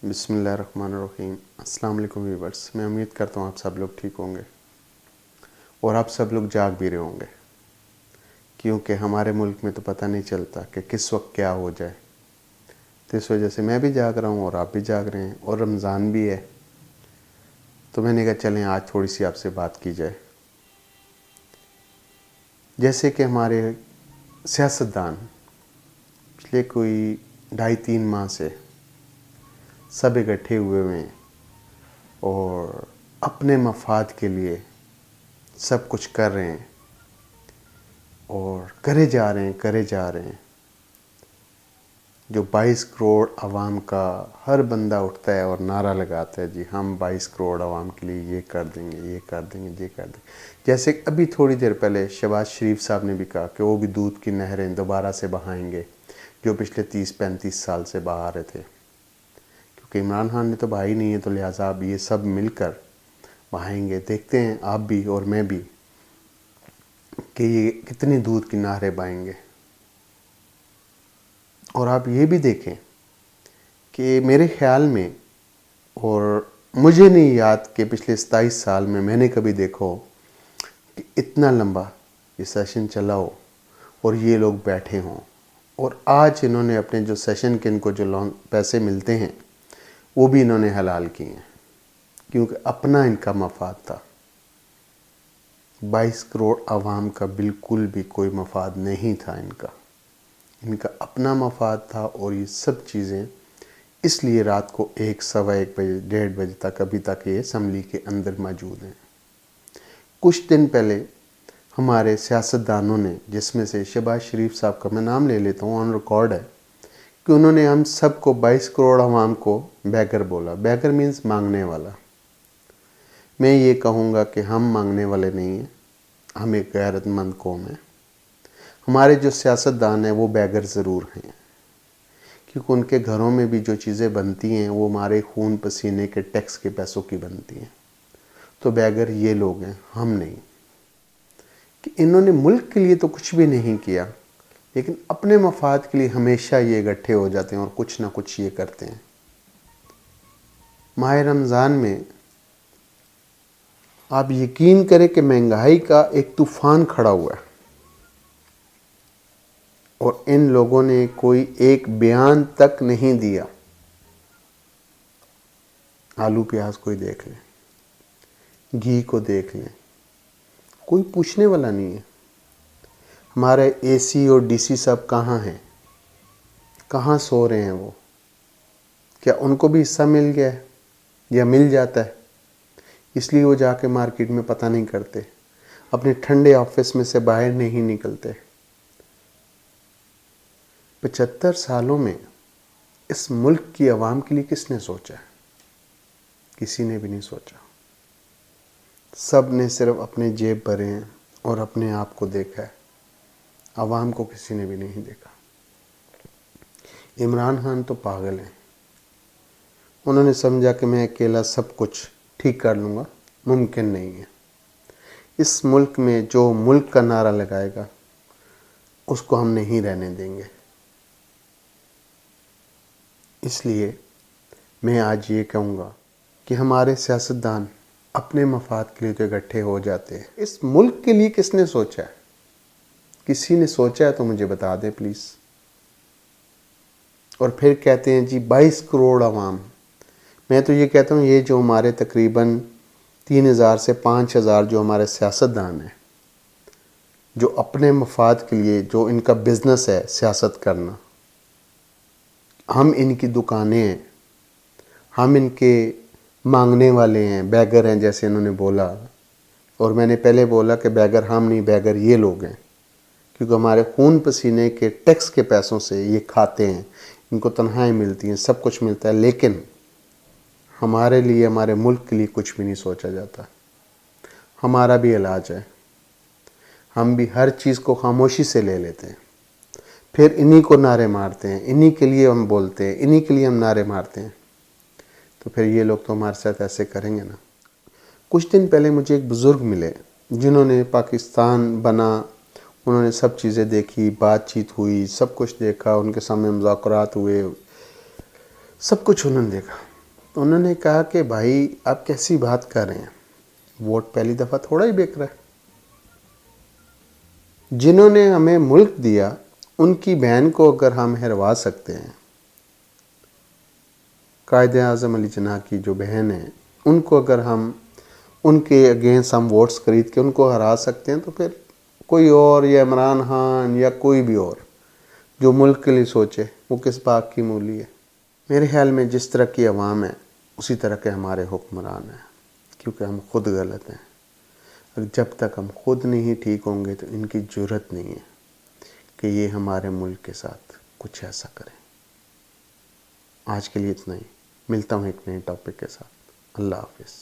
بسم اللہ الرحمن الرحیم۔ السلام علیکم ویورز، میں امید کرتا ہوں آپ سب لوگ ٹھیک ہوں گے اور آپ سب لوگ جاگ بھی رہے ہوں گے، کیونکہ ہمارے ملک میں تو پتہ نہیں چلتا کہ کس وقت کیا ہو جائے۔ تو اس وجہ سے میں بھی جاگ رہا ہوں اور آپ بھی جاگ رہے ہیں، اور رمضان بھی ہے، تو میں نے کہا چلیں آج تھوڑی سی آپ سے بات کی جائے۔ جیسے کہ ہمارے سیاستدان پچھلے کوئی 2.5-3 ماہ سے سب اکٹھے ہوئے ہیں اور اپنے مفاد کے لیے سب کچھ کر رہے ہیں اور کرے جا رہے ہیں۔ جو 22 کروڑ عوام کا ہر بندہ اٹھتا ہے اور نعرہ لگاتا ہے، جی ہم 22 کروڑ عوام کے لیے یہ کر دیں گے، یہ کر دیں گے، یہ کر دیں گے۔ جیسے ابھی تھوڑی دیر پہلے شہباز شریف صاحب نے بھی کہا کہ وہ بھی دودھ کی نہریں دوبارہ سے بہائیں گے جو پچھلے 30-35 سال سے بہا رہے تھے، کیونکہ عمران خان نے تو بہائی نہیں ہے، تو لہٰذا اب یہ سب مل کر بہائیں گے۔ دیکھتے ہیں آپ بھی اور میں بھی کہ یہ کتنی دودھ کی نہریں بہائیں گے۔ اور آپ یہ بھی دیکھیں کہ میرے خیال میں، اور مجھے نہیں یاد کہ پچھلے 27 سال میں نے کبھی دیکھا ہو کہ اتنا لمبا یہ سیشن چلا ہو اور یہ لوگ بیٹھے ہوں، اور آج انہوں نے اپنے جو سیشن کے ان کو جو پیسے ملتے ہیں وہ بھی انہوں نے حلال کیے ہیں، کیونکہ اپنا ان کا مفاد تھا۔ 22 کروڑ عوام کا بالکل بھی کوئی مفاد نہیں تھا، ان کا اپنا مفاد تھا، اور یہ سب چیزیں اس لیے رات کو 1، 1:15 بجے، 1:30 بجے تک ابھی تک یہ اسمبلی کے اندر موجود ہیں۔ کچھ دن پہلے ہمارے سیاستدانوں نے، جس میں سے شہباز شریف صاحب کا میں نام لے لیتا ہوں، آن ریکارڈ ہے کہ انہوں نے ہم سب کو 22 کروڑ عوام کو بیگر بولا۔ بیگر مینز مانگنے والا۔ میں یہ کہوں گا کہ ہم مانگنے والے نہیں ہیں، ہم ایک غیرت مند قوم ہیں۔ ہمارے جو سیاستدان ہیں وہ بیگر ضرور ہیں، کیونکہ ان کے گھروں میں بھی جو چیزیں بنتی ہیں وہ ہمارے خون پسینے کے ٹیکس کے پیسوں کی بنتی ہیں۔ تو بیگر یہ لوگ ہیں، ہم نہیں۔ کہ انہوں نے ملک کے لیے تو کچھ بھی نہیں کیا، لیکن اپنے مفاد کے لیے ہمیشہ یہ اکٹھے ہو جاتے ہیں اور کچھ نہ کچھ یہ کرتے ہیں۔ ماہ رمضان میں آپ یقین کریں کہ مہنگائی کا ایک طوفان کھڑا ہوا ہے، اور ان لوگوں نے کوئی ایک بیان تک نہیں دیا۔ آلو پیاز کوئی دیکھ لیں، گھی کو دیکھ لیں، کوئی پوچھنے والا نہیں ہے۔ ہمارے اے سی اور ڈی سی صاحب کہاں ہیں؟ کہاں سو رہے ہیں وہ؟ کیا ان کو بھی حصہ مل گیا ہے یا مل جاتا ہے؟ اس لیے وہ جا کے مارکیٹ میں پتہ نہیں کرتے، اپنے ٹھنڈے آفس میں سے باہر نہیں نکلتے۔ 75 سالوں میں اس ملک کی عوام کے لیے کس نے سوچا ہے؟ کسی نے بھی نہیں سوچا۔ سب نے صرف اپنے جیب بھرے ہیں اور اپنے آپ کو دیکھا ہے، عوام کو کسی نے بھی نہیں دیکھا۔ عمران خان تو پاگل ہیں، انہوں نے سمجھا کہ میں اکیلا سب کچھ ٹھیک کر لوں گا۔ ممکن نہیں ہے۔ اس ملک میں جو ملک کا نعرہ لگائے گا اس کو ہم نہیں رہنے دیں گے۔ اس لیے میں آج یہ کہوں گا کہ ہمارے سیاستدان اپنے مفاد کے لیے تو اکٹھے ہو جاتے ہیں۔ اس ملک کے لیے کس نے سوچا ہے؟ کسی نے سوچا ہے تو مجھے بتا دیں پلیز۔ اور پھر کہتے ہیں جی 22 کروڑ عوام۔ میں تو یہ کہتا ہوں، یہ جو ہمارے تقریباً 3000 سے 5000 جو ہمارے سیاستدان ہیں، جو اپنے مفاد کے لیے، جو ان کا بزنس ہے سیاست کرنا، ہم ان کی دکانیں ہیں، ہم ان کے مانگنے والے ہیں، بیگر ہیں جیسے انہوں نے بولا۔ اور میں نے پہلے بولا کہ بیگر ہم نہیں، بیگر یہ لوگ ہیں، کیونکہ ہمارے خون پسینے کے ٹیکس کے پیسوں سے یہ کھاتے ہیں، ان کو تنخواہیں ملتی ہیں، سب کچھ ملتا ہے، لیکن ہمارے لیے، ہمارے ملک کے لیے کچھ بھی نہیں سوچا جاتا۔ ہمارا بھی علاج ہے، ہم بھی ہر چیز کو خاموشی سے لے لیتے ہیں، پھر انہی کو نعرے مارتے ہیں، انہی کے لیے ہم بولتے ہیں، انہی کے لیے ہم نعرے مارتے ہیں، تو پھر یہ لوگ تو ہمارے ساتھ ایسے کریں گے نا۔ کچھ دن پہلے مجھے ایک بزرگ ملے جنہوں نے پاکستان بنا، انہوں نے سب چیزیں دیکھی، بات چیت ہوئی، سب کچھ دیکھا، ان کے سامنے مذاکرات ہوئے، سب کچھ انہوں نے دیکھا۔ تو انہوں نے کہا کہ بھائی آپ کیسی بات کر رہے ہیں، ووٹ پہلی دفعہ تھوڑا ہی بک رہا ہے، جنہوں نے ہمیں ملک دیا ان کی بہن کو اگر ہم ہروا سکتے ہیں، قائد اعظم علی جناح کی جو بہن ہے ان کو اگر ہم ان کے اگینسٹ ہم ووٹس خرید کے ان کو ہرا سکتے ہیں، تو پھر کوئی اور یا عمران خان یا کوئی بھی اور جو ملک کے لیے سوچے وہ کس بات کی مولی ہے۔ میرے خیال میں جس طرح کی عوام ہے اسی طرح کے ہمارے حکمران ہیں، کیونکہ ہم خود غلط ہیں۔ جب تک ہم خود نہیں ٹھیک ہوں گے تو ان کی جرات نہیں ہے کہ یہ ہمارے ملک کے ساتھ کچھ ایسا کریں۔ آج کے لیے اتنا ہی، ملتا ہوں ایک نئے ٹاپک کے ساتھ۔ اللہ حافظ۔